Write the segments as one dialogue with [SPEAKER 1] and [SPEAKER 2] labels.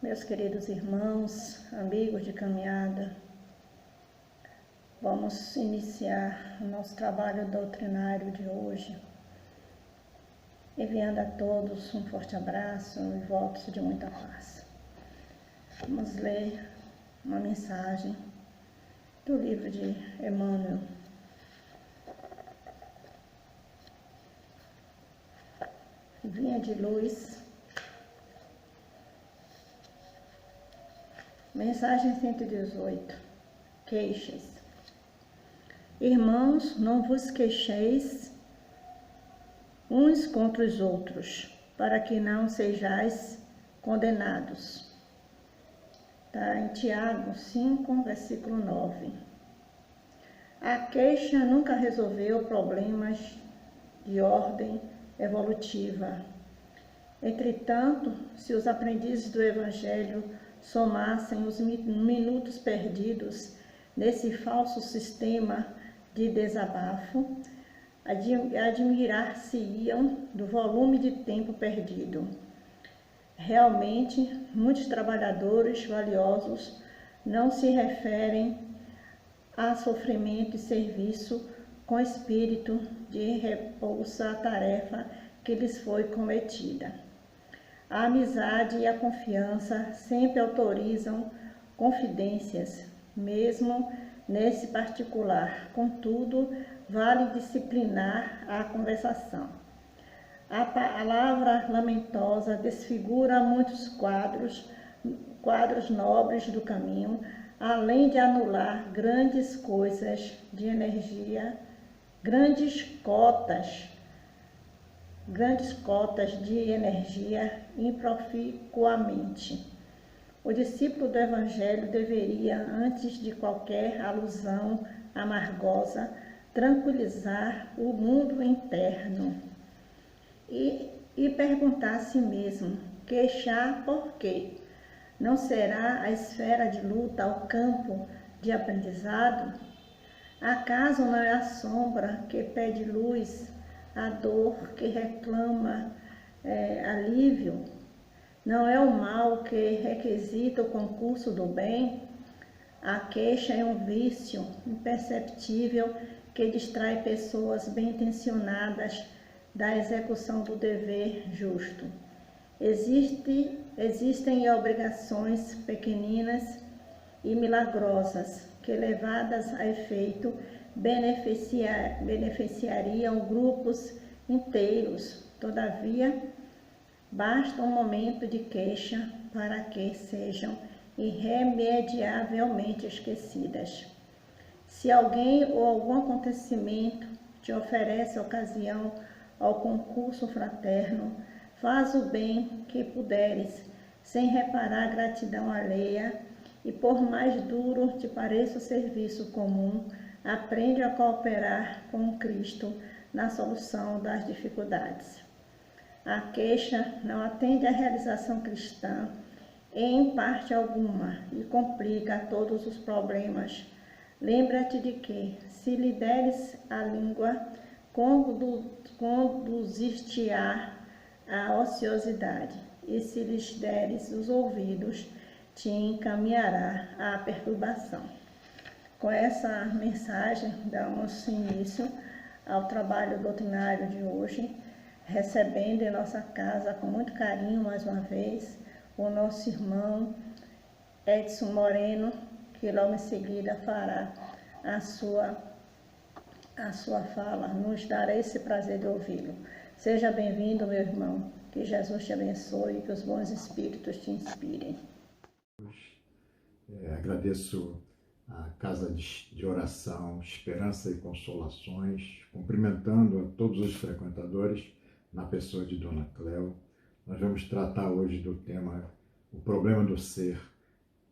[SPEAKER 1] Meus queridos irmãos, amigos de caminhada, vamos iniciar o nosso trabalho doutrinário de hoje, enviando a todos um forte abraço e votos de muita paz. Vamos ler uma mensagem do livro de Emmanuel. Vinha de luz. Mensagem 118. Queixas. Irmãos, não vos queixeis uns contra os outros, para que não sejais condenados. Está em Tiago 5, versículo 9. A queixa nunca resolveu problemas de ordem evolutiva. Entretanto, se os aprendizes do Evangelho somassem os minutos perdidos nesse falso sistema de desabafo, admirar-se-iam do volume de tempo perdido. Realmente, muitos trabalhadores valiosos não se referem a sofrimento e serviço com espírito de repulsa à tarefa que lhes foi cometida. A amizade e a confiança sempre autorizam confidências, mesmo nesse particular. Contudo, vale disciplinar a conversação. A palavra lamentosa desfigura muitos quadros nobres do caminho, além de anular grandes coisas de energia, grandes cotas de energia improficuamente. O discípulo do Evangelho deveria, antes de qualquer alusão amargosa, tranquilizar o mundo interno e perguntar a si mesmo: queixar por quê? Não será a esfera de luta o campo de aprendizado? Acaso não é a sombra que pede luz, a dor que reclama alívio? Não é o mal que requisita o concurso do bem? A queixa é um vício imperceptível que distrai pessoas bem-intencionadas da execução do dever justo. Existem obrigações pequeninas e milagrosas que, levadas a efeito, beneficiariam grupos inteiros. Todavia, basta um momento de queixa para que sejam irremediavelmente esquecidas. Se alguém ou algum acontecimento te oferece ocasião ao concurso fraterno, faz o bem que puderes, sem reparar a gratidão alheia, e por mais duro te pareça o serviço comum, aprende a cooperar com Cristo na solução das dificuldades. A queixa não atende à realização cristã em parte alguma e complica todos os problemas. Lembra-te de que, se lhe deres a língua, conduzir-te-á a ociosidade, e se lhes deres os ouvidos, te encaminhará à perturbação. Com essa mensagem, damos início ao trabalho doutrinário de hoje, recebendo em nossa casa com muito carinho, mais uma vez, o nosso irmão Edson Moreno, que logo em seguida fará a sua fala. Nos dará esse prazer de ouvi-lo. Seja bem-vindo, meu irmão. Que Jesus te abençoe e que os bons espíritos te inspirem.
[SPEAKER 2] Agradeço a Casa de Oração, Esperança e Consolações, cumprimentando a todos os frequentadores, na pessoa de Dona Cléo. Nós vamos tratar hoje do tema O Problema do Ser,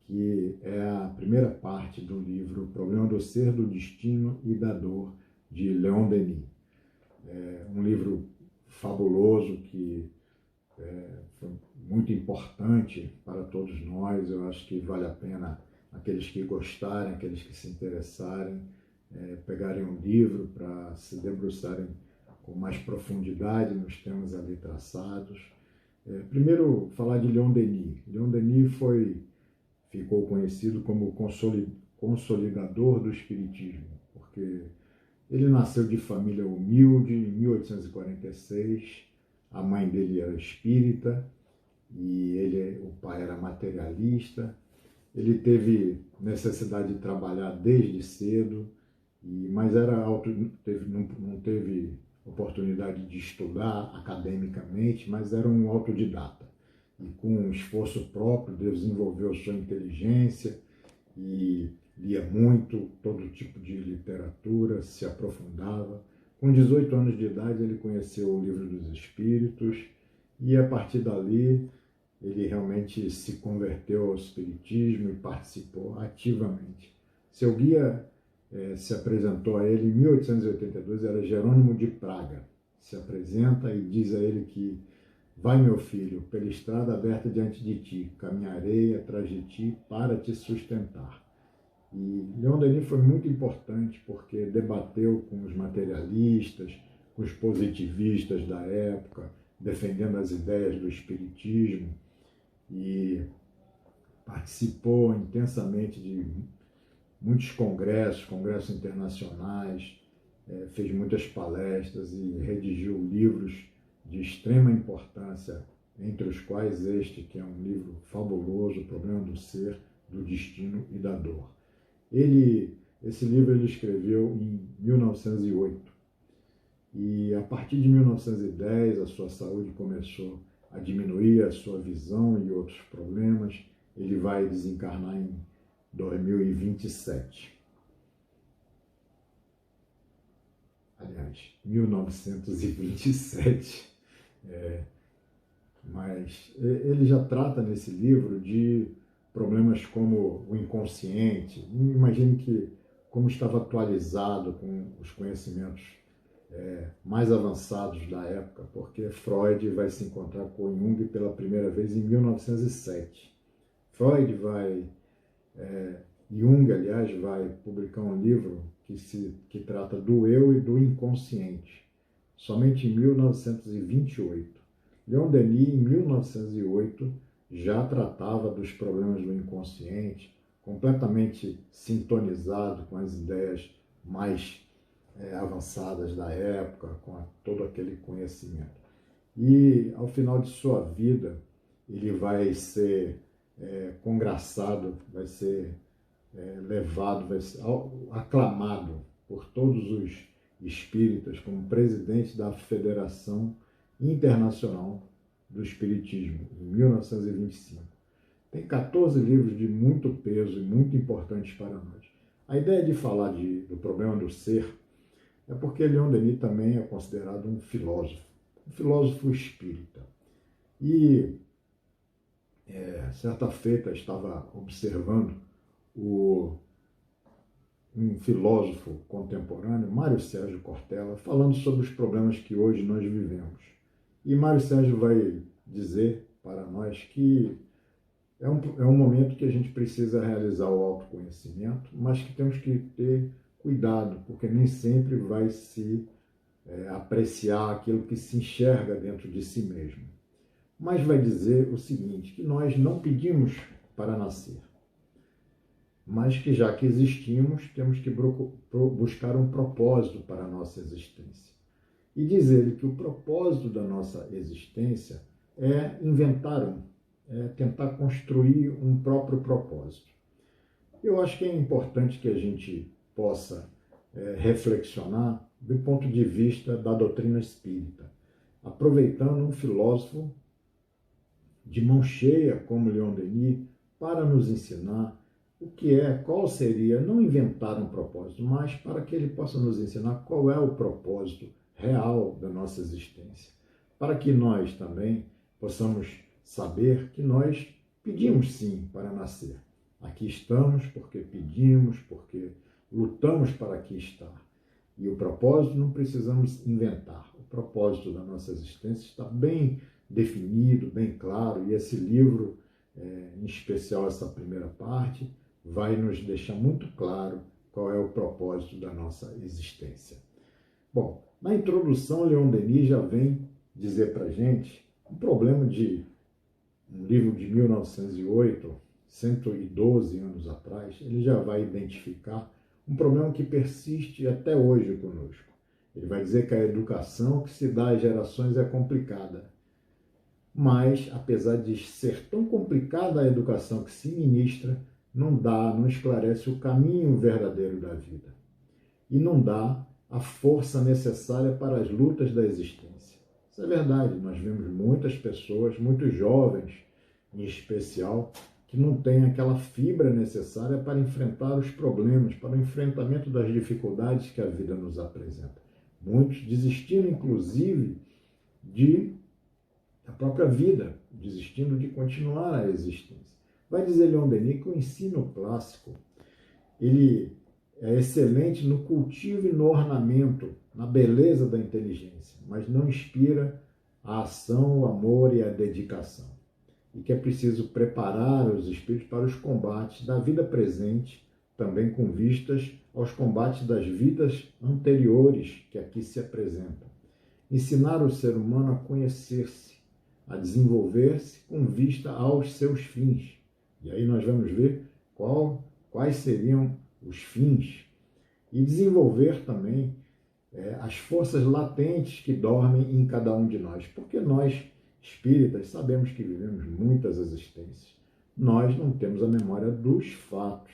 [SPEAKER 2] que é a primeira parte do livro O Problema do Ser, do Destino e da Dor, de Leon Denis. É um livro fabuloso que foi muito importante para todos nós. Eu acho que vale a pena aqueles que gostarem, aqueles que se interessarem, pegarem um livro para se debruçarem com mais profundidade nos temas ali traçados. Primeiro, falar de Leon Denis. Leon Denis ficou conhecido como consolidador do espiritismo, porque ele nasceu de família humilde em 1846, a mãe dele era espírita e o pai era materialista. Ele teve necessidade de trabalhar desde cedo, mas não teve oportunidade de estudar academicamente, mas era um autodidata. E com um esforço próprio desenvolveu sua inteligência e lia muito, todo tipo de literatura, se aprofundava. Com 18 anos de idade ele conheceu o Livro dos Espíritos e a partir dali ele realmente se converteu ao espiritismo e participou ativamente. Seu guia se apresentou a ele em 1882, era Jerônimo de Praga. Se apresenta e diz a ele que: vai, meu filho, pela estrada aberta diante de ti, caminharei atrás de ti para te sustentar. E Leon Denis foi muito importante porque debateu com os materialistas, com os positivistas da época, defendendo as ideias do espiritismo, e participou intensamente de muitos congressos internacionais, fez muitas palestras e redigiu livros de extrema importância, entre os quais este, que é um livro fabuloso, O Problema do Ser, do Destino e da Dor. Esse livro ele escreveu em 1908 e a partir de 1910 a sua saúde começou a diminuir, a sua visão e outros problemas. Ele vai desencarnar em 2027. Aliás, 1927. Mas ele já trata nesse livro de problemas como o inconsciente. Imagine que como estava atualizado com os conhecimentos mais avançados da época, porque Freud vai se encontrar com Jung pela primeira vez em 1907. Jung, aliás, vai publicar um livro que trata do eu e do inconsciente, somente em 1928. Leon Denis, em 1908, já tratava dos problemas do inconsciente, completamente sintonizado com as ideias mais avançadas da época, com todo aquele conhecimento. E, ao final de sua vida, ele vai ser congraçado, vai ser levado, vai ser aclamado por todos os espíritas como presidente da Federação Internacional do Espiritismo, em 1925. Tem 14 livros de muito peso e muito importantes para nós. A ideia de falar do problema do ser é porque Leon Denis também é considerado um filósofo espírita. E certa feita estava observando um filósofo contemporâneo, Mário Sérgio Cortella, falando sobre os problemas que hoje nós vivemos. E Mário Sérgio vai dizer para nós que é um momento que a gente precisa realizar o autoconhecimento, mas que temos que ter cuidado, porque nem sempre vai se apreciar aquilo que se enxerga dentro de si mesmo. Mas vai dizer o seguinte, que nós não pedimos para nascer, mas que já que existimos, temos que buscar um propósito para a nossa existência. E diz ele que o propósito da nossa existência é tentar construir um próprio propósito. Eu acho que é importante que a gente possa reflexionar do ponto de vista da doutrina espírita, aproveitando um filósofo de mão cheia como Leon Denis para nos ensinar qual seria, não inventar um propósito, mas para que ele possa nos ensinar qual é o propósito real da nossa existência, para que nós também possamos saber que nós pedimos sim para nascer. Aqui estamos porque pedimos, porque lutamos para aqui estar. E o propósito não precisamos inventar. O propósito da nossa existência está bem definido, bem claro, e esse livro, em especial essa primeira parte, vai nos deixar muito claro qual é o propósito da nossa existência. Bom, na introdução, Leon Denis já vem dizer para a gente Um problema de um livro de 1908, 112 anos atrás, ele já vai identificar um problema que persiste até hoje conosco. Ele vai dizer que a educação que se dá às gerações é complicada. Mas, apesar de ser tão complicada a educação que se ministra, não esclarece o caminho verdadeiro da vida. E não dá a força necessária para as lutas da existência. Isso é verdade, nós vemos muitas pessoas, muitos jovens em especial, que não têm aquela fibra necessária para enfrentar os problemas, para o enfrentamento das dificuldades que a vida nos apresenta. Muitos desistindo, inclusive, da própria vida, desistindo de continuar a existência. Vai dizer Leon Denis que o ensino clássico, ele é excelente no cultivo e no ornamento, na beleza da inteligência, mas não inspira a ação, o amor e a dedicação. E que é preciso preparar os espíritos para os combates da vida presente, também com vistas aos combates das vidas anteriores que aqui se apresentam. Ensinar o ser humano a conhecer-se, a desenvolver-se com vista aos seus fins. E aí nós vamos ver quais seriam os fins. E desenvolver também as forças latentes que dormem em cada um de nós. Porque nós, espíritas, sabemos que vivemos muitas existências. Nós não temos a memória dos fatos,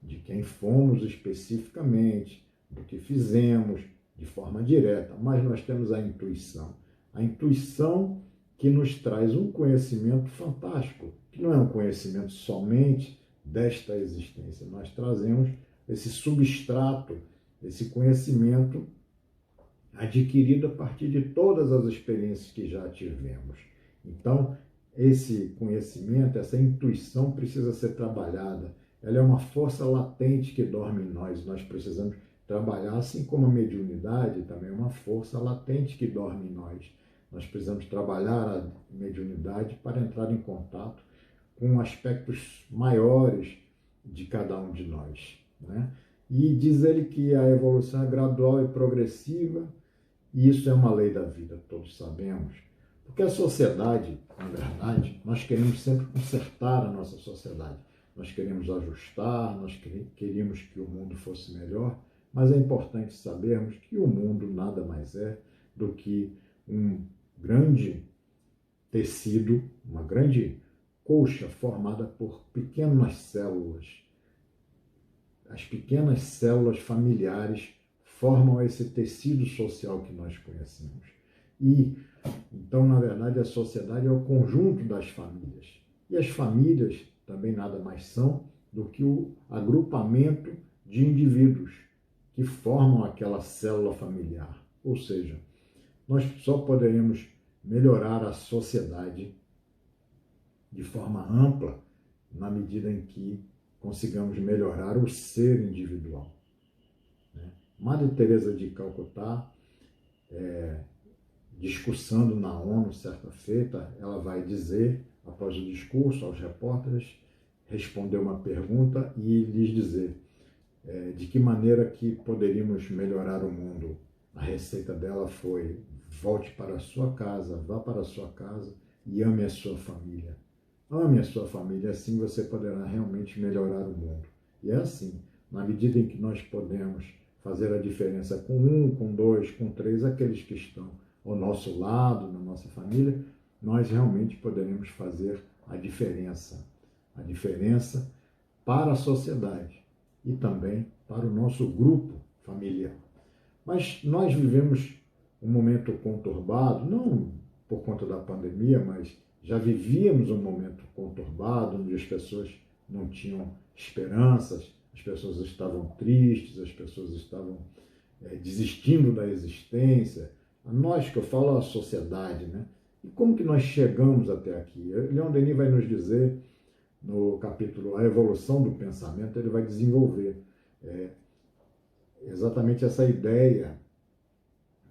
[SPEAKER 2] de quem fomos especificamente, do que fizemos de forma direta, mas nós temos a intuição. A intuição que nos traz um conhecimento fantástico, que não é um conhecimento somente desta existência. Nós trazemos esse substrato, esse conhecimento adquirido a partir de todas as experiências que já tivemos. Então, esse conhecimento, essa intuição precisa ser trabalhada. Ela é uma força latente que dorme em nós. Nós precisamos trabalhar, assim como a mediunidade também é uma força latente que dorme em nós. Nós precisamos trabalhar a mediunidade para entrar em contato com aspectos maiores de cada um de nós, né? E diz ele que a evolução é gradual e progressiva, e isso é uma lei da vida, todos sabemos. Porque a sociedade, na verdade, nós queremos sempre consertar a nossa sociedade. Nós queremos ajustar, nós queríamos que o mundo fosse melhor, mas é importante sabermos que o mundo nada mais é do que um grande tecido, uma grande colcha formada por pequenas células. As pequenas células familiares formam esse tecido social que nós conhecemos. E, então, na verdade, a sociedade é o conjunto das famílias. E as famílias também nada mais são do que o agrupamento de indivíduos que formam aquela célula familiar. Ou seja, nós só poderemos melhorar a sociedade de forma ampla na medida em que consigamos melhorar o ser individual. Madre Teresa de Calcutá, discursando na ONU certa feita, ela vai dizer, após o discurso aos repórteres, responder uma pergunta e lhes dizer de que maneira que poderíamos melhorar o mundo. A receita dela foi: volte para a sua casa, vá para a sua casa e ame a sua família. Ame a sua família, assim você poderá realmente melhorar o mundo. E é assim, na medida em que nós podemos fazer a diferença com um, com dois, com três, aqueles que estão ao nosso lado, na nossa família, nós realmente poderemos fazer a diferença para a sociedade e também para o nosso grupo familiar. Mas nós vivemos um momento conturbado, não por conta da pandemia, mas já vivíamos um momento conturbado, onde as pessoas não tinham esperanças, as pessoas estavam tristes, as pessoas estavam desistindo da existência. Nós, que eu falo a sociedade, né? E como que nós chegamos até aqui? Leon Denis vai nos dizer, no capítulo A Evolução do Pensamento, ele vai desenvolver exatamente essa ideia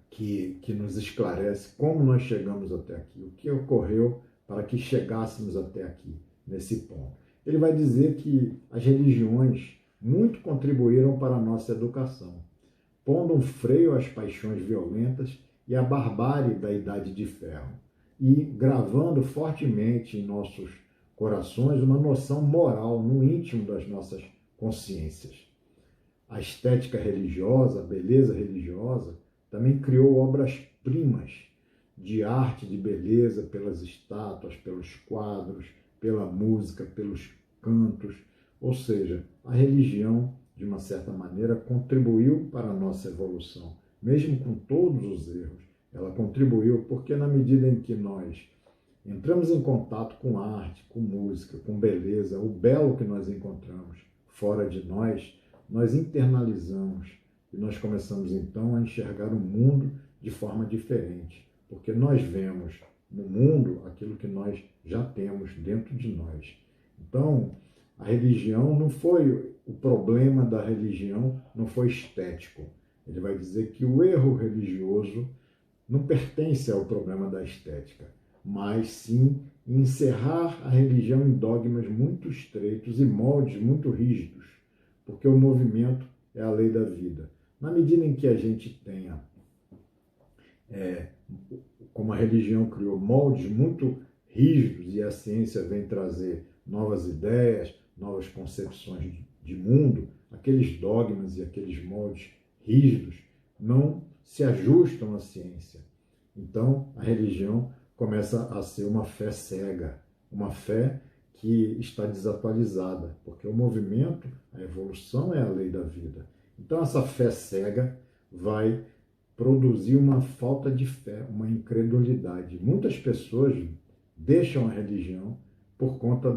[SPEAKER 2] que nos esclarece como nós chegamos até aqui, o que ocorreu para que chegássemos até aqui, nesse ponto. Ele vai dizer que as religiões muito contribuíram para a nossa educação, pondo um freio às paixões violentas e à barbárie da Idade de Ferro. e gravando fortemente em nossos corações uma noção moral no íntimo das nossas consciências. A estética religiosa, a beleza religiosa, também criou obras-primas de arte, de beleza, pelas estátuas, pelos quadros, pela música, pelos cantos. Ou seja, a religião, de uma certa maneira, contribuiu para a nossa evolução. Mesmo com todos os erros, ela contribuiu porque na medida em que nós entramos em contato com arte, com música, com beleza, o belo que nós encontramos fora de nós, nós internalizamos e nós começamos então a enxergar o mundo de forma diferente, porque nós vemos no mundo aquilo que nós já temos dentro de nós. Então, a religião não foi, o problema da religião não foi estético. Ele vai dizer que o erro religioso não pertence ao problema da estética, mas sim encerrar a religião em dogmas muito estreitos e moldes muito rígidos, porque o movimento é a lei da vida. Na medida em que a gente tenha, como a religião criou moldes muito rígidos e a ciência vem trazer novas ideias, novas concepções de mundo, aqueles dogmas e aqueles moldes rígidos não se ajustam à ciência. Então, a religião começa a ser uma fé cega, uma fé que está desatualizada, porque o movimento, a evolução é a lei da vida. Então, essa fé cega vai produzir uma falta de fé, uma incredulidade. Muitas pessoas deixam a religião por conta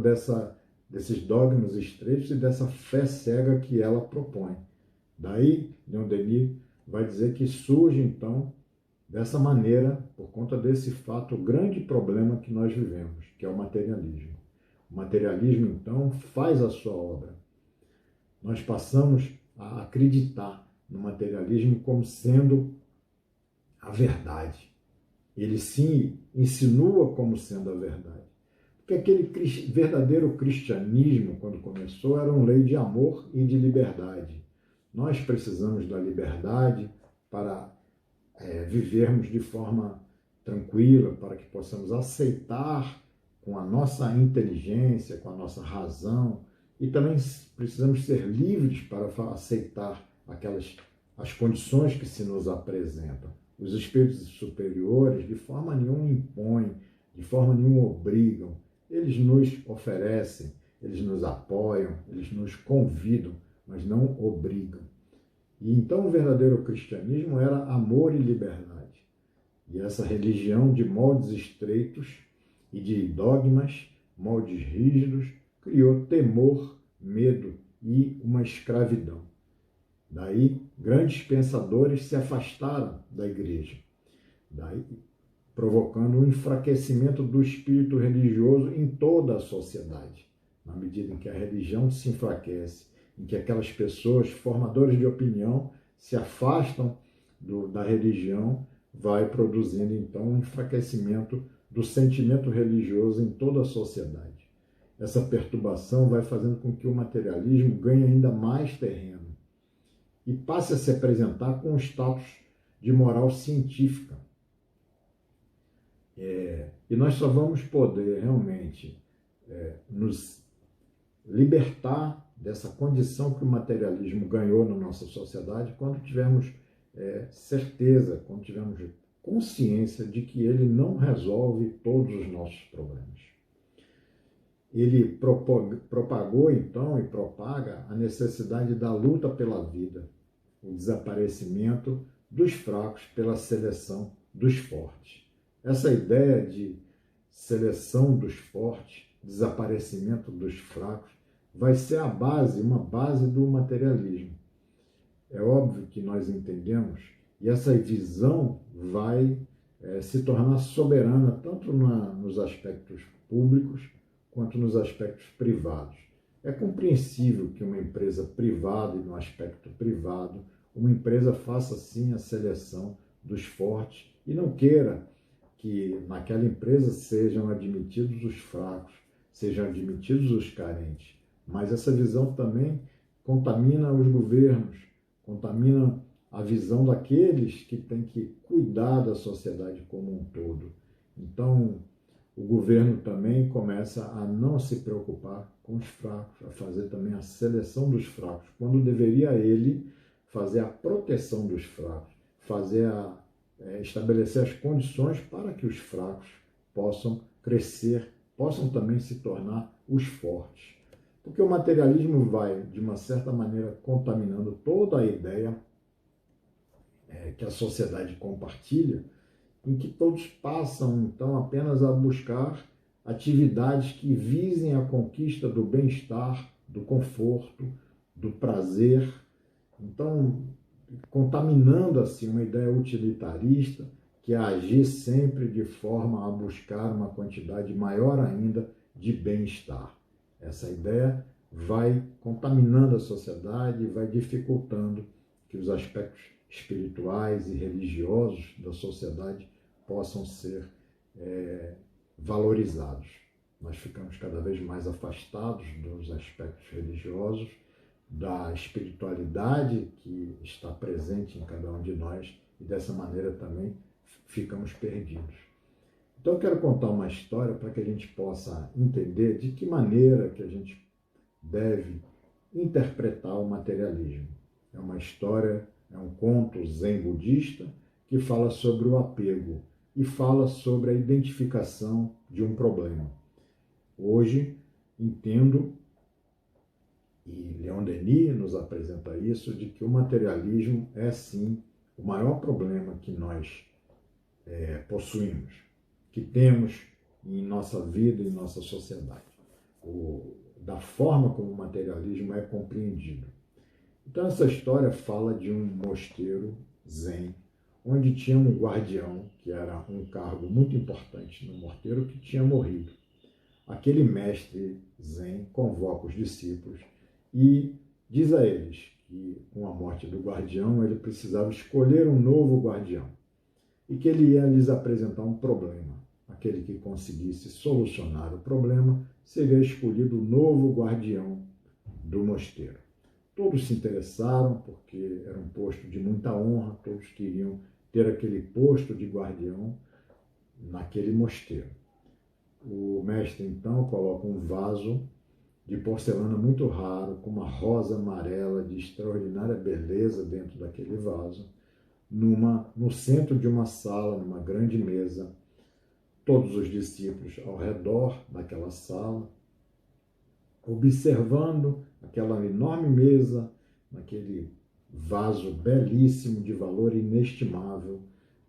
[SPEAKER 2] desses dogmas estreitos e dessa fé cega que ela propõe. Daí, Leon Denis vai dizer que surge, então, dessa maneira, por conta desse fato, o grande problema que nós vivemos, que é o materialismo. O materialismo, então, faz a sua obra. Nós passamos a acreditar no materialismo como sendo a verdade. Ele se insinua como sendo a verdade. Porque aquele verdadeiro cristianismo, quando começou, era uma lei de amor e de liberdade. Nós precisamos da liberdade para vivermos de forma tranquila, para que possamos aceitar com a nossa inteligência, com a nossa razão, e também precisamos ser livres para aceitar as condições que se nos apresentam. Os espíritos superiores de forma nenhuma impõem, de forma nenhuma obrigam. Eles nos oferecem, eles nos apoiam, eles nos convidam, mas não obrigam. E então o verdadeiro cristianismo era amor e liberdade. E essa religião de moldes estreitos e de dogmas, moldes rígidos, criou temor, medo e uma escravidão. Daí, grandes pensadores se afastaram da igreja, daí provocando um enfraquecimento do espírito religioso em toda a sociedade. Na medida em que a religião se enfraquece, em que aquelas pessoas, formadores de opinião, se afastam da religião, vai produzindo, então, um enfraquecimento do sentimento religioso em toda a sociedade. Essa perturbação vai fazendo com que o materialismo ganhe ainda mais terreno e passe a se apresentar com o status de moral científica. E nós só vamos poder realmente nos libertar dessa condição que o materialismo ganhou na nossa sociedade quando tivermos certeza, quando tivermos consciência de que ele não resolve todos os nossos problemas. Ele propagou, então, e propaga a necessidade da luta pela vida, o desaparecimento dos fracos pela seleção dos fortes. Essa ideia de seleção dos fortes, desaparecimento dos fracos, vai ser uma base do materialismo. É óbvio que nós entendemos, e essa visão vai se tornar soberana tanto nos aspectos públicos quanto nos aspectos privados. É compreensível que uma empresa privada e no aspecto privado, uma empresa faça sim a seleção dos fortes e não queira que naquela empresa sejam admitidos os fracos, sejam admitidos os carentes. Mas essa visão também contamina os governos, contamina a visão daqueles que têm que cuidar da sociedade como um todo. Então, o governo também começa a não se preocupar com os fracos, a fazer também a seleção dos fracos, quando deveria ele fazer a proteção dos fracos, estabelecer as condições para que os fracos possam crescer, possam também se tornar os fortes. Porque o materialismo vai, de uma certa maneira, contaminando toda a ideia que a sociedade compartilha, em que todos passam, então, apenas a buscar atividades que visem a conquista do bem-estar, do conforto, do prazer. Então, contaminando assim uma ideia utilitarista, que é agir sempre de forma a buscar uma quantidade maior ainda de bem-estar. Essa ideia vai contaminando a sociedade e vai dificultando que os aspectos espirituais e religiosos da sociedade possam ser valorizados. Nós ficamos cada vez mais afastados dos aspectos religiosos, da espiritualidade que está presente em cada um de nós, e dessa maneira também ficamos perdidos. Então eu quero contar uma história para que a gente possa entender de que maneira que a gente deve interpretar o materialismo. É uma história, é um conto zen budista que fala sobre o apego e fala sobre a identificação de um problema. Hoje entendo, e Leon Denis nos apresenta isso, de que o materialismo é sim o maior problema que nós possuímos, que temos em nossa vida e em nossa sociedade, da forma como o materialismo é compreendido. Então essa história fala de um mosteiro zen, onde tinha um guardião, que era um cargo muito importante no mosteiro, que tinha morrido. Aquele mestre zen convoca os discípulos e diz a eles que, com a morte do guardião, ele precisava escolher um novo guardião e que ele ia lhes apresentar um problema. Aquele que conseguisse solucionar o problema seria escolhido o novo guardião do mosteiro. Todos se interessaram porque era um posto de muita honra, todos queriam ter aquele posto de guardião naquele mosteiro. O mestre, então, coloca um vaso de porcelana muito raro, com uma rosa amarela de extraordinária beleza dentro daquele vaso, no centro de uma sala, numa grande mesa, todos os discípulos ao redor daquela sala, observando aquela enorme mesa, naquele vaso belíssimo de valor inestimável,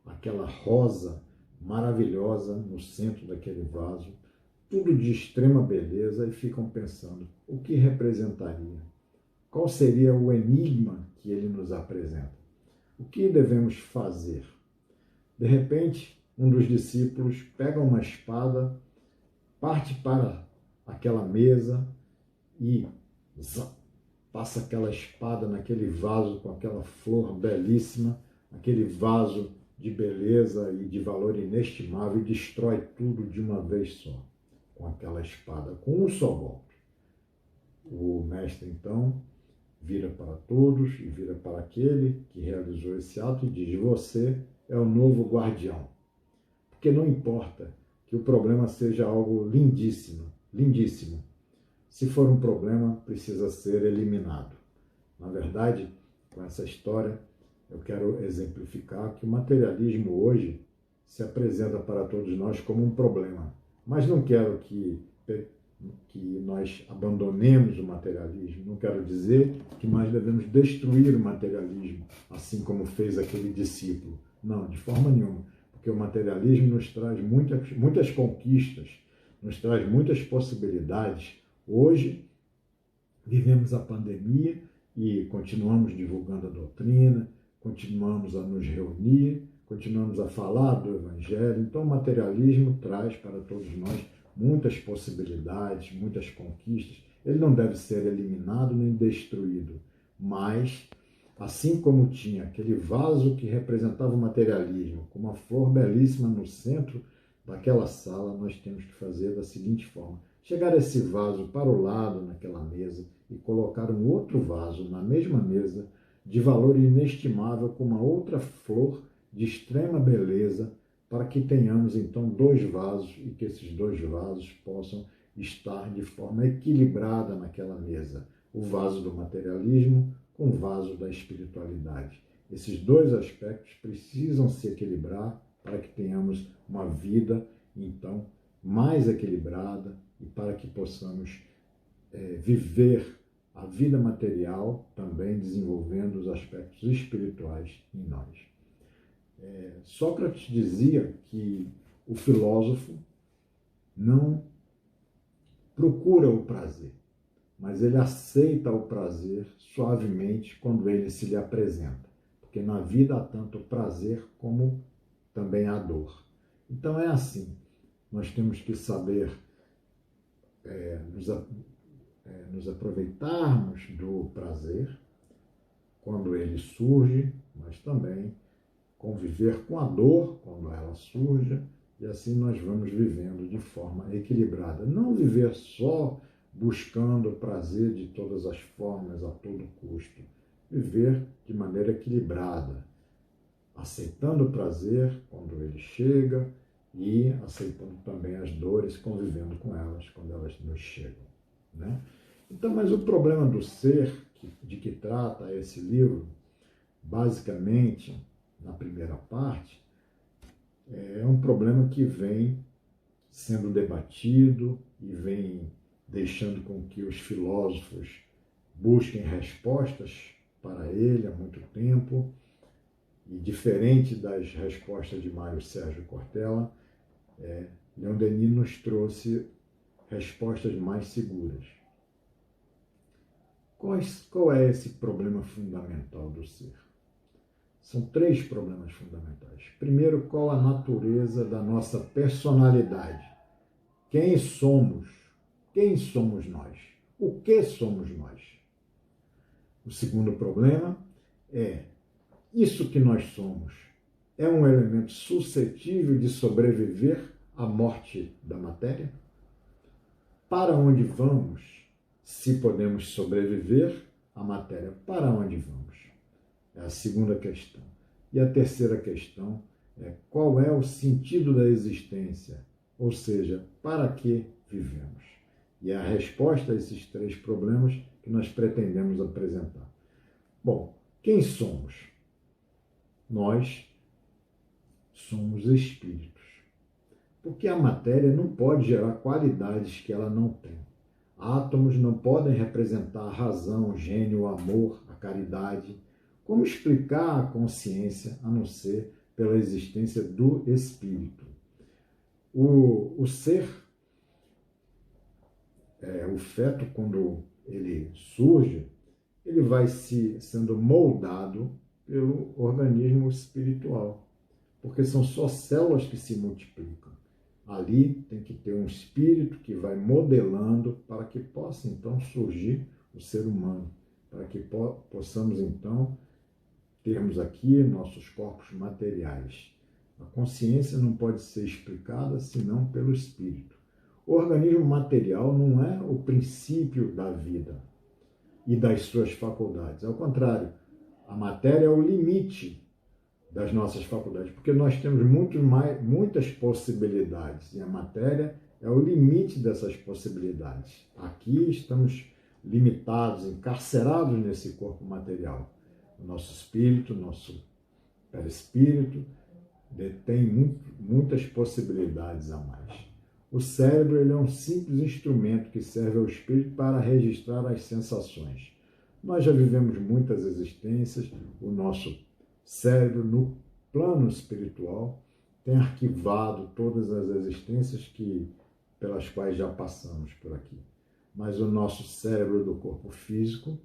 [SPEAKER 2] aquela rosa maravilhosa no centro daquele vaso, tudo de extrema beleza, e ficam pensando, o que representaria? Qual seria o enigma que ele nos apresenta? O que devemos fazer? De repente, um dos discípulos pega uma espada, parte para aquela mesa e passa aquela espada naquele vaso com aquela flor belíssima, aquele vaso de beleza e de valor inestimável, e destrói tudo de uma vez só, com aquela espada, com um só golpe. O mestre, então, vira para todos e vira para aquele que realizou esse ato e diz, você é o novo guardião. Porque não importa que o problema seja algo lindíssimo, lindíssimo. Se for um problema, precisa ser eliminado. Na verdade, com essa história, eu quero exemplificar que o materialismo hoje se apresenta para todos nós como um problema. Mas não quero que nós abandonemos o materialismo, não quero dizer que nós devemos destruir o materialismo, assim como fez aquele discípulo. Não, de forma nenhuma, porque o materialismo nos traz muitas conquistas, nos traz muitas possibilidades. Hoje, vivemos a pandemia e continuamos divulgando a doutrina, continuamos a nos reunir, continuamos a falar do Evangelho. Então, o materialismo traz para todos nós muitas possibilidades, muitas conquistas. Ele não deve ser eliminado nem destruído, mas, assim como tinha aquele vaso que representava o materialismo, com uma flor belíssima no centro daquela sala, nós temos que fazer da seguinte forma: chegar esse vaso para o lado naquela mesa e colocar um outro vaso na mesma mesa, de valor inestimável, com uma outra flor de extrema beleza, para que tenhamos então dois vasos e que esses dois vasos possam estar de forma equilibrada naquela mesa. O vaso do materialismo com o vaso da espiritualidade. Esses dois aspectos precisam se equilibrar para que tenhamos uma vida, então, mais equilibrada e para que possamos viver a vida material também desenvolvendo os aspectos espirituais em nós. Sócrates dizia que o filósofo não procura o prazer, mas ele aceita o prazer suavemente quando ele se lhe apresenta, porque na vida há tanto prazer como também há dor. Então é assim, nós temos que saber nos aproveitarmos do prazer quando ele surge, mas também conviver com a dor quando ela surge, e assim nós vamos vivendo de forma equilibrada. Não viver só buscando o prazer de todas as formas, a todo custo. Viver de maneira equilibrada, aceitando o prazer quando ele chega e aceitando também as dores, convivendo com elas quando elas nos chegam, né? Então, mas o problema do ser, de que trata esse livro, basicamente, na primeira parte, é um problema que vem sendo debatido e vem deixando com que os filósofos busquem respostas para ele há muito tempo, e diferente das respostas de Mário Sérgio Cortella, Leon Denis nos trouxe respostas mais seguras. Qual é esse problema fundamental do ser? São três problemas fundamentais. Primeiro, qual a natureza da nossa personalidade? Quem somos? Quem somos nós? O que somos nós? O segundo problema é: isso que nós somos é um elemento suscetível de sobreviver à morte da matéria? Para onde vamos se podemos sobreviver à matéria? Para onde vamos? É a segunda questão. E a terceira questão é: qual é o sentido da existência? Ou seja, para que vivemos? E é a resposta a esses três problemas que nós pretendemos apresentar. Bom, quem somos? Nós somos espíritos. Porque a matéria não pode gerar qualidades que ela não tem. Átomos não podem representar a razão, o gênio, o amor, a caridade. Como explicar a consciência a não ser pela existência do espírito? O ser, o feto, quando ele surge, ele vai sendo moldado pelo organismo espiritual, porque são só células que se multiplicam. Ali tem que ter um espírito que vai modelando para que possa então surgir o ser humano, para que possamos então termos aqui nossos corpos materiais. A consciência não pode ser explicada senão pelo espírito. O organismo material não é o princípio da vida e das suas faculdades. Ao contrário, a matéria é o limite das nossas faculdades, porque nós temos muitas possibilidades e a matéria é o limite dessas possibilidades. Aqui estamos limitados, encarcerados nesse corpo material. O nosso espírito, nosso perispírito detém muitas possibilidades a mais. O cérebro ele é um simples instrumento que serve ao espírito para registrar as sensações. Nós já vivemos muitas existências, o nosso cérebro, no plano espiritual, tem arquivado todas as existências pelas quais já passamos por aqui. Mas o nosso cérebro do corpo físico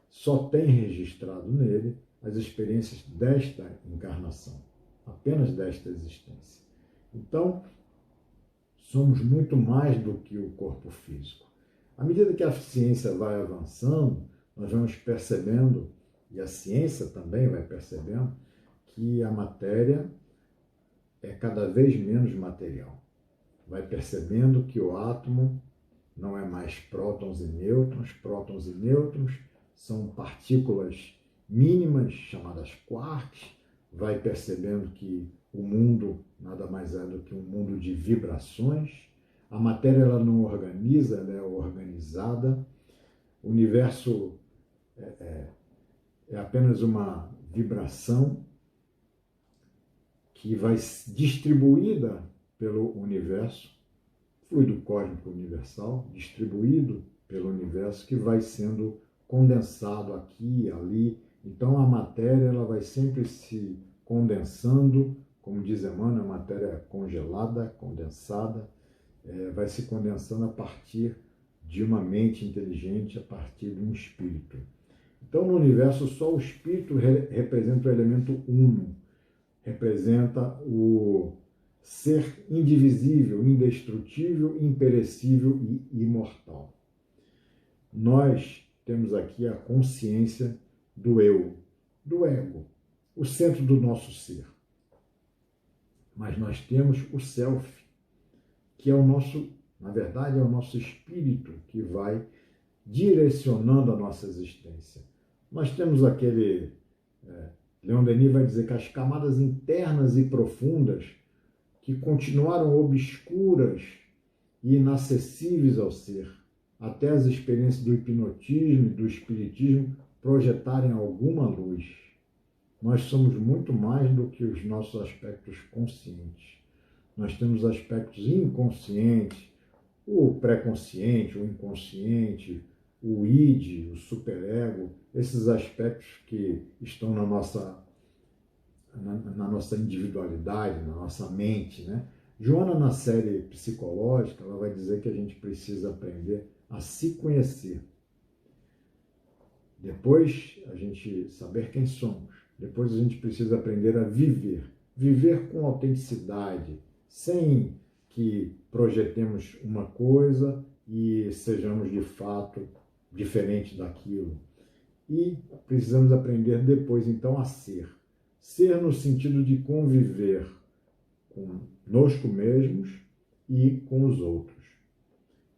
[SPEAKER 2] só tem registrado nele as experiências desta encarnação, apenas desta existência. Então, somos muito mais do que o corpo físico. À medida que a ciência vai avançando, nós vamos percebendo, e a ciência também vai percebendo, que a matéria é cada vez menos material. Vai percebendo que o átomo não é mais prótons e nêutrons. Prótons e nêutrons são partículas mínimas chamadas quarks. Vai percebendo que O mundo nada mais é do que um mundo de vibrações. A matéria ela não organiza, ela é organizada. O universo é apenas uma vibração que vai distribuída pelo universo, fluido cósmico universal, distribuído pelo universo, que vai sendo condensado aqui e ali. Então a matéria ela vai sempre se condensando, como diz Emmanuel, a matéria é congelada, condensada, vai se condensando a partir de uma mente inteligente, a partir de um espírito. Então no universo só o espírito representa o elemento uno, representa o ser indivisível, indestrutível, imperecível e imortal. Nós temos aqui a consciência do eu, do ego, o centro do nosso ser. Mas nós temos o self, que é o nosso, na verdade, é o nosso espírito que vai direcionando a nossa existência. Nós temos aquele... Leon Denis vai dizer que as camadas internas e profundas que continuaram obscuras e inacessíveis ao ser, até as experiências do hipnotismo e do espiritismo projetarem alguma luz. Nós somos muito mais do que os nossos aspectos conscientes. Nós temos aspectos inconscientes, o pré-consciente, o inconsciente, o id, o superego, esses aspectos que estão na nossa individualidade, na nossa mente, né? Joana, na série psicológica, ela vai dizer que a gente precisa aprender a se conhecer. Depois, a gente saber quem somos. Depois, a gente precisa aprender a viver. Viver com autenticidade, sem que projetemos uma coisa e sejamos, de fato, diferentes daquilo. E precisamos aprender depois, então, a ser. Ser no sentido de conviver conosco mesmos e com os outros.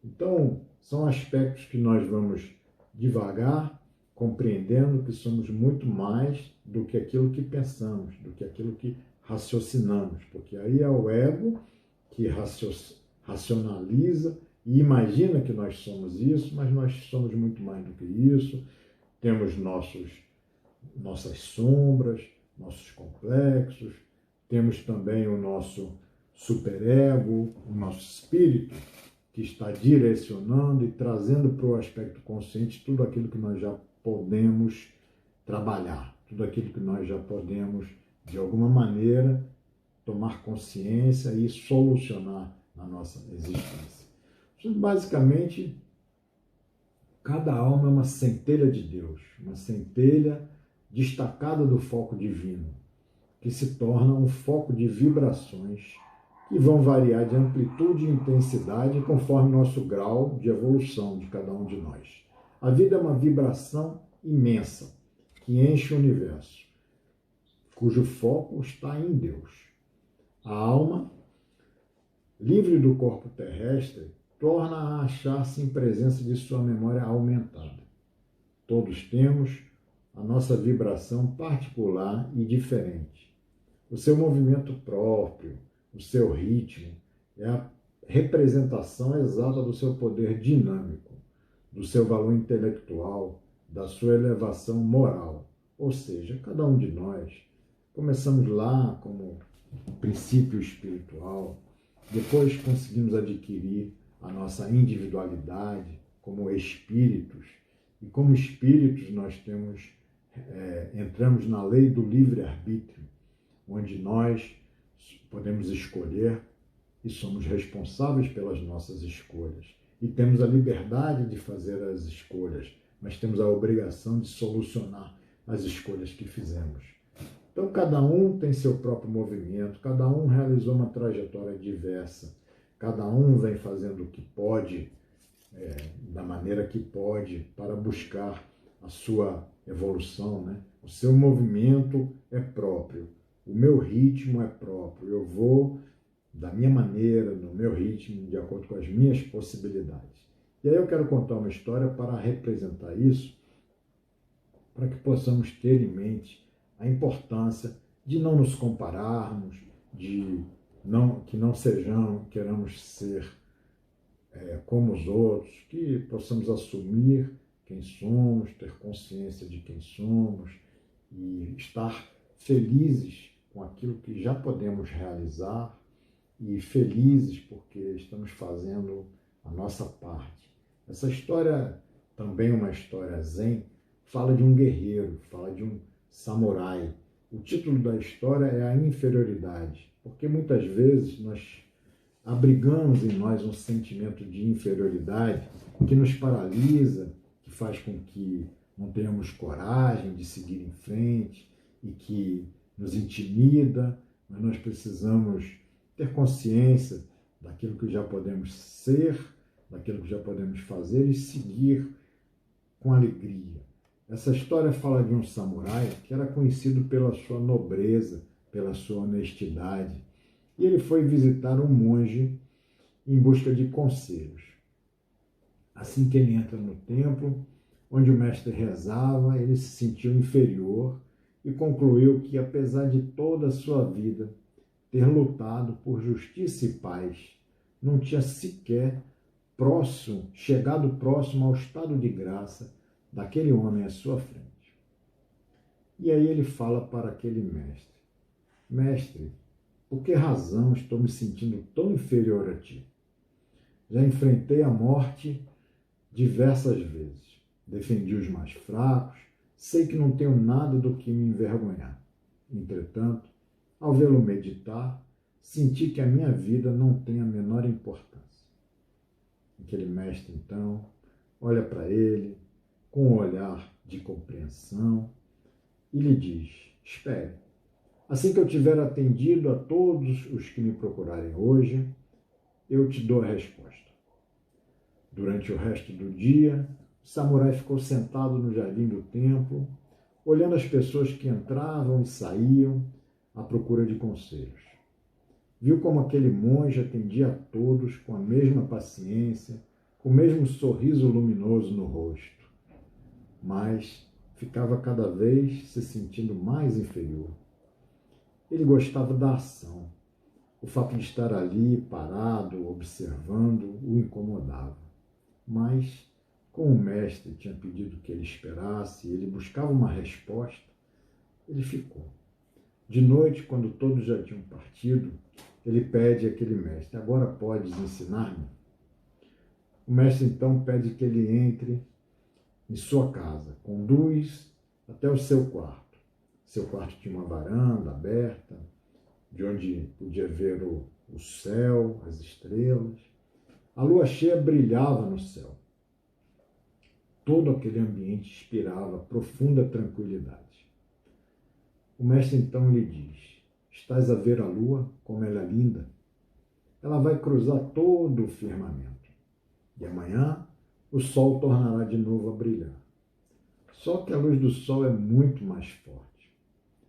[SPEAKER 2] Então, são aspectos que nós vamos devagar compreendendo que somos muito mais do que aquilo que pensamos, do que aquilo que raciocinamos, porque aí é o ego que racionaliza e imagina que nós somos isso, mas nós somos muito mais do que isso. Temos nossas sombras, nossos complexos, temos também o nosso superego, o nosso espírito, que está direcionando e trazendo para o aspecto consciente tudo aquilo que nós já podemos trabalhar, tudo aquilo que nós já podemos, de alguma maneira, tomar consciência e solucionar na nossa existência. Basicamente, cada alma é uma centelha de Deus, uma centelha destacada do foco divino, que se torna um foco de vibrações que vão variar de amplitude e intensidade conforme nosso grau de evolução de cada um de nós. A vida é uma vibração imensa que enche o universo, cujo foco está em Deus. A alma, livre do corpo terrestre, torna a achar-se em presença de sua memória aumentada. Todos temos a nossa vibração particular e diferente. O seu movimento próprio, o seu ritmo, é a representação exata do seu poder dinâmico, do seu valor intelectual, da sua elevação moral. Ou seja, cada um de nós, começamos lá como princípio espiritual, depois conseguimos adquirir a nossa individualidade como espíritos, e como espíritos nós entramos na lei do livre-arbítrio, onde nós podemos escolher e somos responsáveis pelas nossas escolhas. E temos a liberdade de fazer as escolhas, mas temos a obrigação de solucionar as escolhas que fizemos. Então, cada um tem seu próprio movimento, cada um realizou uma trajetória diversa, cada um vem fazendo o que pode, da maneira que pode, para buscar a sua evolução, né? O seu movimento é próprio, o meu ritmo é próprio, eu vou da minha maneira, no meu ritmo, de acordo com as minhas possibilidades. E aí eu quero contar uma história para representar isso, para que possamos ter em mente a importância de não nos compararmos, que não queramos ser como os outros, que possamos assumir quem somos, ter consciência de quem somos e estar felizes com aquilo que já podemos realizar e felizes porque estamos fazendo a nossa parte. Essa história, também uma história zen, fala de um guerreiro, fala de um samurai. O título da história é a inferioridade, porque muitas vezes nós abrigamos em nós um sentimento de inferioridade que nos paralisa, que faz com que não tenhamos coragem de seguir em frente e que nos intimida, mas nós precisamos ter consciência daquilo que já podemos ser, daquilo que já podemos fazer e seguir com alegria. Essa história fala de um samurai que era conhecido pela sua nobreza, pela sua honestidade, e ele foi visitar um monge em busca de conselhos. Assim que ele entra no templo, onde o mestre rezava, ele se sentiu inferior e concluiu que, apesar de toda a sua vida ter lutado por justiça e paz, não tinha sequer chegado próximo ao estado de graça daquele homem à sua frente. E aí ele fala para aquele mestre: Mestre, por que razão estou me sentindo tão inferior a ti? Já enfrentei a morte diversas vezes. Defendi os mais fracos. Sei que não tenho nada do que me envergonhar. Entretanto, ao vê-lo meditar, senti que a minha vida não tem a menor importância. Aquele mestre, então, olha para ele com um olhar de compreensão e lhe diz: espere. Assim que eu tiver atendido a todos os que me procurarem hoje, eu te dou a resposta. Durante o resto do dia, o samurai ficou sentado no jardim do templo, olhando as pessoas que entravam e saíam à procura de conselhos. Viu como aquele monge atendia a todos com a mesma paciência, com o mesmo sorriso luminoso no rosto, mas ficava cada vez se sentindo mais inferior. Ele gostava da ação. O fato de estar ali, parado, observando, o incomodava. Mas, como o mestre tinha pedido que ele esperasse e ele buscava uma resposta, ele ficou. De noite, quando todos já tinham partido, ele pede àquele mestre: agora podes ensinar-me? O mestre então pede que ele entre em sua casa, conduz até o seu quarto. Seu quarto tinha uma varanda aberta, de onde podia ver o céu, as estrelas. A lua cheia brilhava no céu. Todo aquele ambiente inspirava profunda tranquilidade. O mestre então lhe diz: estás a ver a lua, como ela é linda? Ela vai cruzar todo o firmamento. E amanhã o sol tornará de novo a brilhar. Só que a luz do sol é muito mais forte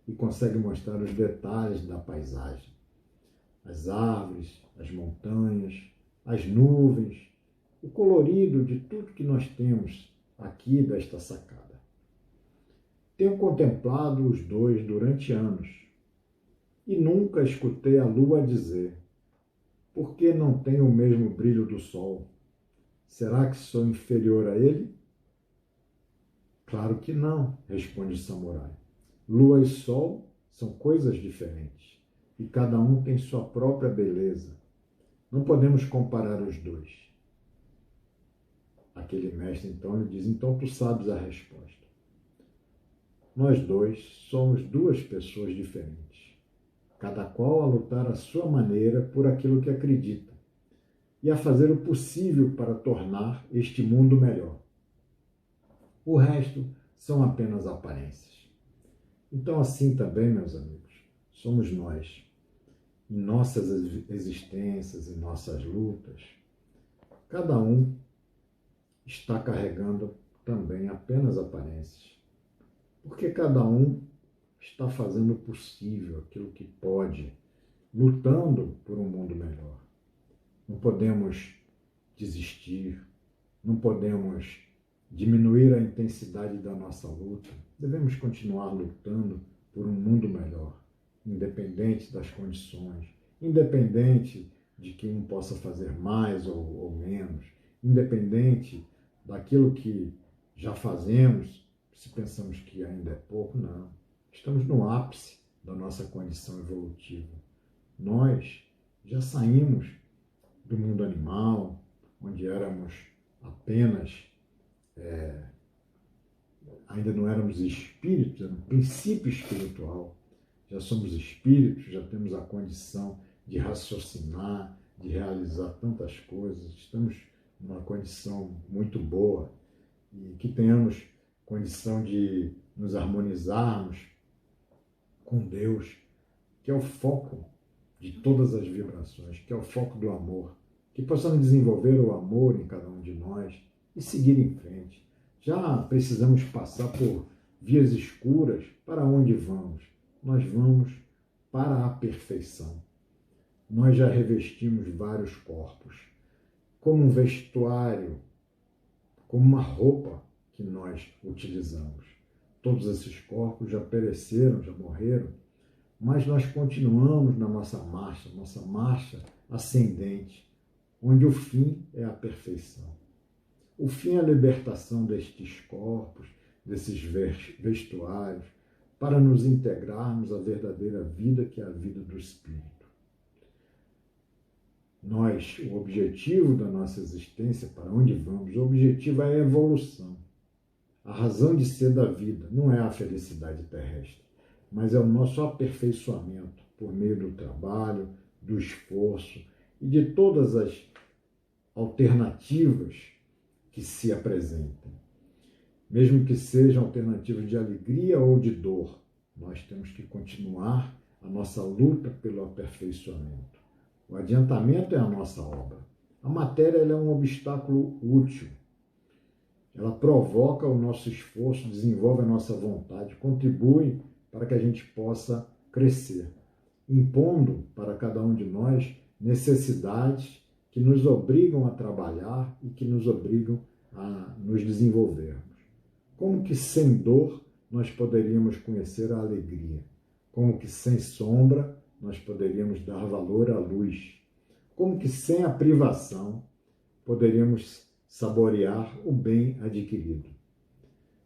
[SPEAKER 2] e consegue mostrar os detalhes da paisagem. As árvores, as montanhas, as nuvens, o colorido de tudo que nós temos aqui desta sacada. Tenho contemplado os dois durante anos e nunca escutei a lua dizer: por que não tem o mesmo brilho do sol? Será que sou inferior a ele? Claro que não, responde o samurai. Lua e sol são coisas diferentes e cada um tem sua própria beleza. Não podemos comparar os dois. Aquele mestre então lhe diz: então tu sabes a resposta. Nós dois somos duas pessoas diferentes, cada qual a lutar à sua maneira por aquilo que acredita e a fazer o possível para tornar este mundo melhor. O resto são apenas aparências. Então, assim também, meus amigos, somos nós, em nossas existências, em nossas lutas. Cada um está carregando também apenas aparências, porque cada um está fazendo o possível, aquilo que pode, lutando por um mundo melhor. Não podemos desistir, não podemos diminuir a intensidade da nossa luta. Devemos continuar lutando por um mundo melhor, independente das condições, independente de que um possa fazer mais ou menos, independente daquilo que já fazemos, se pensamos que ainda é pouco, não. Estamos no ápice da nossa condição evolutiva. Nós já saímos do mundo animal, onde éramos apenas, ainda não éramos espíritos, era um princípio espiritual. Já somos espíritos, já temos a condição de raciocinar, de realizar tantas coisas. Estamos numa condição muito boa e que tenhamos condição de nos harmonizarmos com Deus, que é o foco de todas as vibrações, que é o foco do amor. Que possamos desenvolver o amor em cada um de nós e seguir em frente. Já precisamos passar por vias escuras. Para onde vamos? Nós vamos para a perfeição. Nós já revestimos vários corpos, como um vestuário, como uma roupa que nós utilizamos. Todos esses corpos já pereceram, já morreram, mas nós continuamos na nossa marcha ascendente, onde o fim é a perfeição. O fim é a libertação destes corpos, desses vestuários, para nos integrarmos à verdadeira vida, que é a vida do Espírito. O objetivo da nossa existência, para onde vamos, o objetivo é a evolução. A razão de ser da vida não é a felicidade terrestre, mas é o nosso aperfeiçoamento por meio do trabalho, do esforço e de todas as alternativas que se apresentem. Mesmo que sejam alternativas de alegria ou de dor, nós temos que continuar a nossa luta pelo aperfeiçoamento. O adiantamento é a nossa obra. A matéria ela é um obstáculo útil. Ela provoca o nosso esforço, desenvolve a nossa vontade, contribui para que a gente possa crescer, impondo para cada um de nós necessidades que nos obrigam a trabalhar e que nos obrigam a nos desenvolvermos. Como que sem dor nós poderíamos conhecer a alegria? Como que sem sombra nós poderíamos dar valor à luz? Como que sem a privação poderíamos saborear o bem adquirido?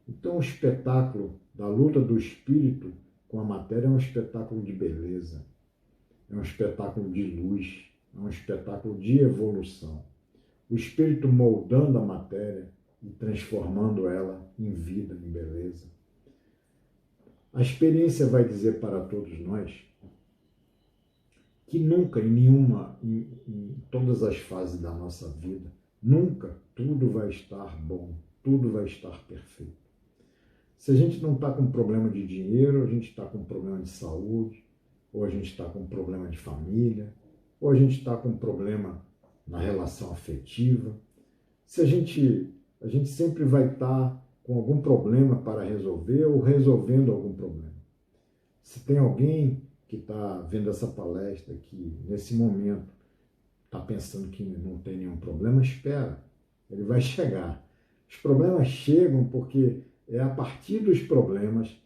[SPEAKER 2] Então o espetáculo da luta do espírito com a matéria é um espetáculo de beleza, é um espetáculo de luz, é um espetáculo de evolução. O espírito moldando a matéria e transformando ela em vida, em beleza. A experiência vai dizer para todos nós que nunca, em todas as fases da nossa vida, nunca tudo vai estar bom, tudo vai estar perfeito. Se a gente não está com problema de dinheiro, a gente está com problema de saúde, ou a gente está com problema de família, ou a gente está com problema na relação afetiva. Se a gente sempre vai estar com algum problema para resolver ou resolvendo algum problema. Se tem alguém que está vendo essa palestra que nesse momento está pensando que não tem nenhum problema, espera, ele vai chegar. Os problemas chegam porque é a partir dos problemas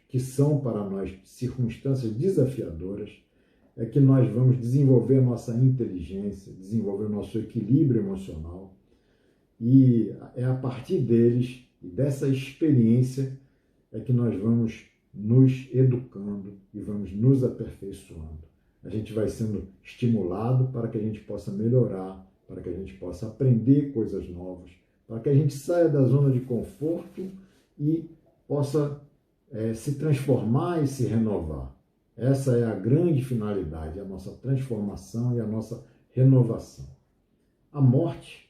[SPEAKER 2] que são para nós circunstâncias desafiadoras, é que nós vamos desenvolver a nossa inteligência, desenvolver o nosso equilíbrio emocional, e é a partir deles e dessa experiência é que nós vamos nos educando e vamos nos aperfeiçoando. A gente vai sendo estimulado para que a gente possa melhorar, para que a gente possa aprender coisas novas, para que a gente saia da zona de conforto e possa se transformar e se renovar. Essa é a grande finalidade, a nossa transformação e a nossa renovação. A morte,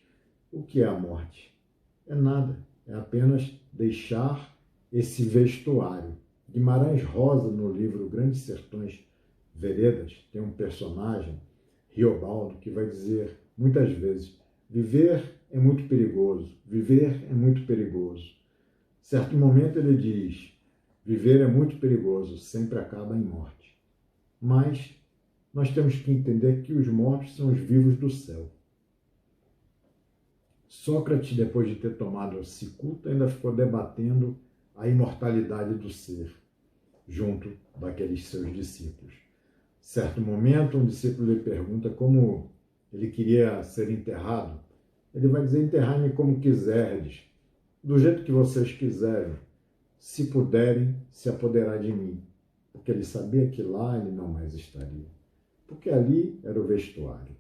[SPEAKER 2] o que é a morte? É nada, é apenas deixar esse vestuário. Guimarães Rosa, no livro Grandes Sertões Veredas, tem um personagem, Riobaldo, que vai dizer muitas vezes: viver é muito perigoso, viver é muito perigoso. Certo momento ele diz: viver é muito perigoso, sempre acaba em morte. Mas nós temos que entender que os mortos são os vivos do céu. Sócrates, depois de ter tomado a cicuta, ainda ficou debatendo a imortalidade do ser. junto daqueles seus discípulos. Certo momento, um discípulo lhe pergunta como ele queria ser enterrado. Ele vai dizer: enterrai-me como quiserdes, do jeito que vocês quiserem, se puderem se apoderar de mim. Porque ele sabia que lá ele não mais estaria. Porque ali era o vestuário.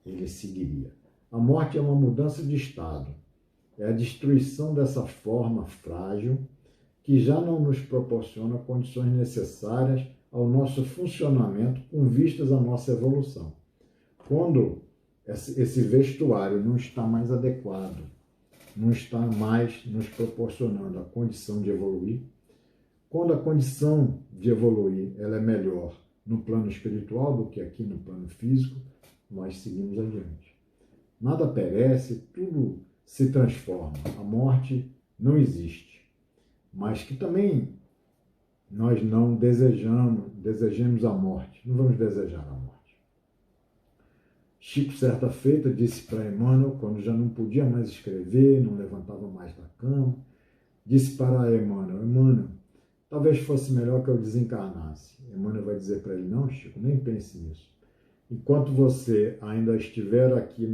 [SPEAKER 2] Ele seguiria. A morte é uma mudança de estado. É a destruição dessa forma frágil que já não nos proporciona condições necessárias ao nosso funcionamento com vistas à nossa evolução. Quando esse vestuário não está mais adequado, não está mais nos proporcionando a condição de evoluir, quando a condição de evoluir ela é melhor no plano espiritual do que aqui no plano físico, nós seguimos adiante. Nada perece, tudo se transforma. A morte não existe. Mas que também nós não desejemos a morte. Não vamos desejar a morte. Chico, certa feita, disse para Emmanuel, quando já não podia mais escrever, não levantava mais da cama, disse para Emmanuel: Emmanuel, talvez fosse melhor que eu desencarnasse. Emmanuel vai dizer para ele: não, Chico, nem pense nisso. Enquanto você ainda estiver aqui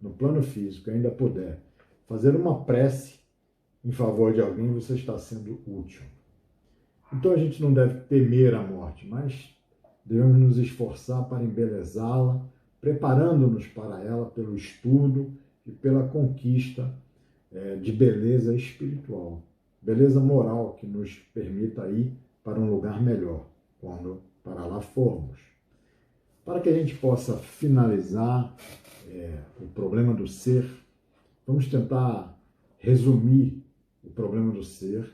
[SPEAKER 2] no plano físico, ainda puder fazer uma prece em favor de alguém, você está sendo útil. Então a gente não deve temer a morte, mas devemos nos esforçar para embelezá-la, preparando-nos para ela pelo estudo e pela conquista de beleza espiritual, beleza moral que nos permita ir para um lugar melhor, quando para lá formos. Para que a gente possa finalizar o problema do ser, vamos tentar resumir o problema do ser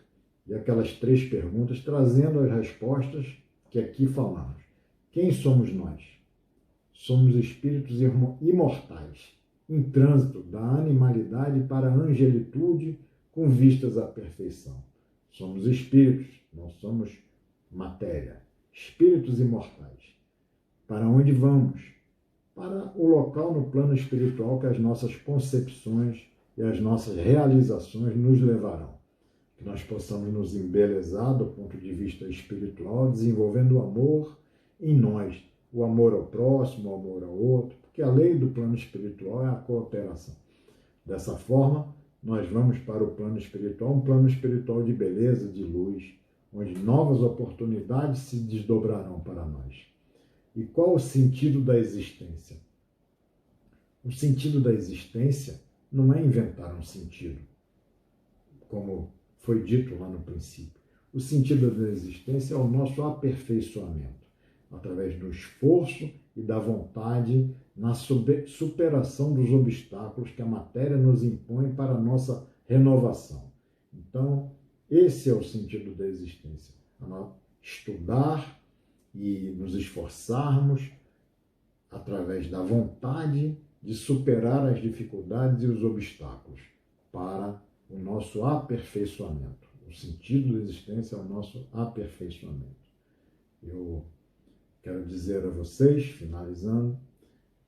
[SPEAKER 2] e aquelas 3 perguntas, trazendo as respostas que aqui falamos. Quem somos nós? Somos espíritos imortais, em trânsito da animalidade para a angelitude com vistas à perfeição. Somos espíritos, não somos matéria. Espíritos imortais. Para onde vamos? Para o local no plano espiritual que as nossas concepções e as nossas realizações nos levarão. Que nós possamos nos embelezar do ponto de vista espiritual, desenvolvendo o amor em nós, o amor ao próximo, o amor ao outro, porque a lei do plano espiritual é a cooperação. Dessa forma, nós vamos para o plano espiritual, um plano espiritual de beleza, de luz, onde novas oportunidades se desdobrarão para nós. E qual o sentido da existência? O sentido da existência não é inventar um sentido, como foi dito lá no princípio. O sentido da existência é o nosso aperfeiçoamento, através do esforço e da vontade na superação dos obstáculos que a matéria nos impõe para a nossa renovação. Então, esse é o sentido da existência. Estudar e nos esforçarmos através da vontade de superar as dificuldades e os obstáculos para o nosso aperfeiçoamento. O sentido da existência é o nosso aperfeiçoamento. Eu quero dizer a vocês, finalizando,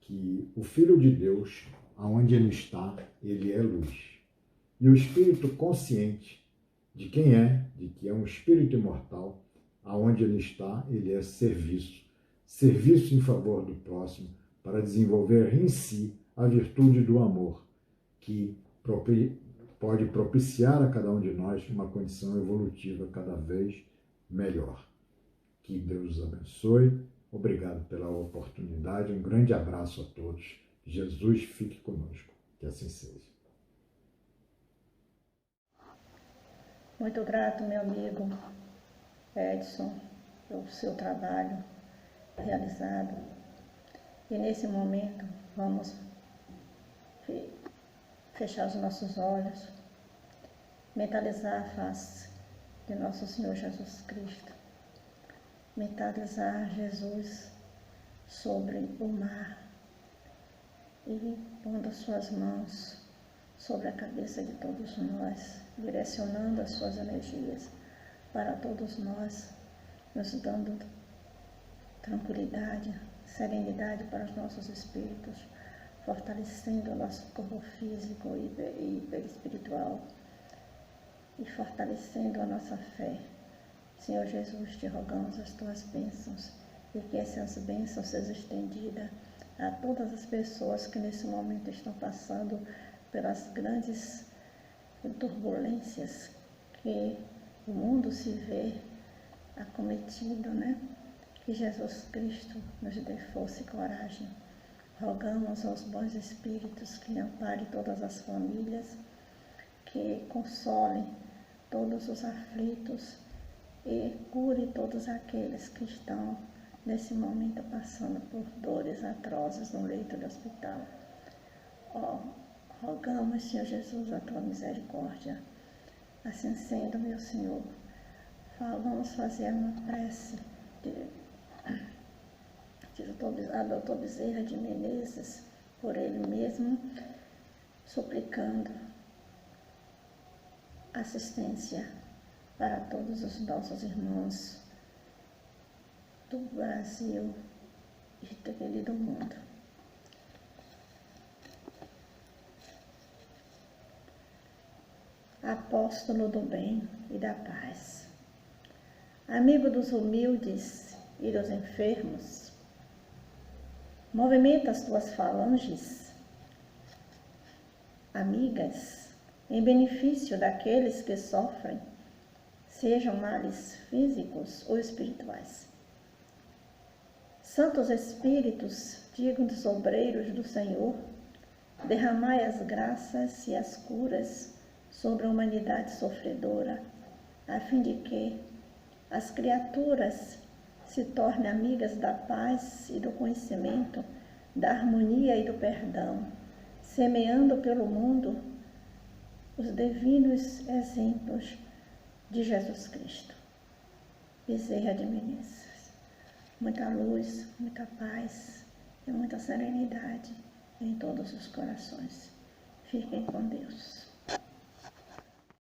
[SPEAKER 2] que o Filho de Deus, aonde ele está, ele é luz. E o espírito consciente de quem é, de que é um espírito imortal, aonde ele está, ele é serviço. Serviço em favor do próximo, para desenvolver em si a virtude do amor, que pode propiciar a cada um de nós uma condição evolutiva cada vez melhor. Que Deus os abençoe. Obrigado pela oportunidade. Um grande abraço a todos. Jesus fique conosco. Que assim seja.
[SPEAKER 1] Muito grato, meu amigo Edson, pelo seu trabalho realizado. E nesse momento, vamos fechar os nossos olhos, mentalizar a face de nosso Senhor Jesus Cristo, mentalizar Jesus sobre o mar e pondo as suas mãos sobre a cabeça de todos nós, direcionando as suas energias para todos nós, nos dando tranquilidade, serenidade para os nossos espíritos, fortalecendo o nosso corpo físico e espiritual e fortalecendo a nossa fé Senhor Jesus, te rogamos as tuas bênçãos e que essas bênçãos sejam estendidas a todas as pessoas que nesse momento estão passando pelas grandes turbulências que o mundo se vê acometido, né? Que Jesus Cristo nos dê força e coragem. Rogamos aos bons espíritos que amparem todas as famílias, que consolem todos os aflitos e cure todos aqueles que estão nesse momento passando por dores atrozes no leito do hospital. Rogamos, Senhor Jesus, a tua misericórdia. Assim sendo, meu Senhor, vamos fazer uma prece a doutor Bezerra de Menezes, por ele mesmo, suplicando assistência para todos os nossos irmãos do Brasil e do mundo. Apóstolo do bem e da paz, amigo dos humildes e dos enfermos, movimenta as tuas falanges, amigas, em benefício daqueles que sofrem, sejam males físicos ou espirituais. Santos Espíritos, dignos obreiros do Senhor, derramai as graças e as curas sobre a humanidade sofredora, a fim de que as criaturas se tornem amigas da paz e do conhecimento, da harmonia e do perdão, semeando pelo mundo os divinos exemplos de Jesus Cristo. Bezerra de Menezes. Muita luz, muita paz e muita serenidade em todos os corações. Fiquem com Deus.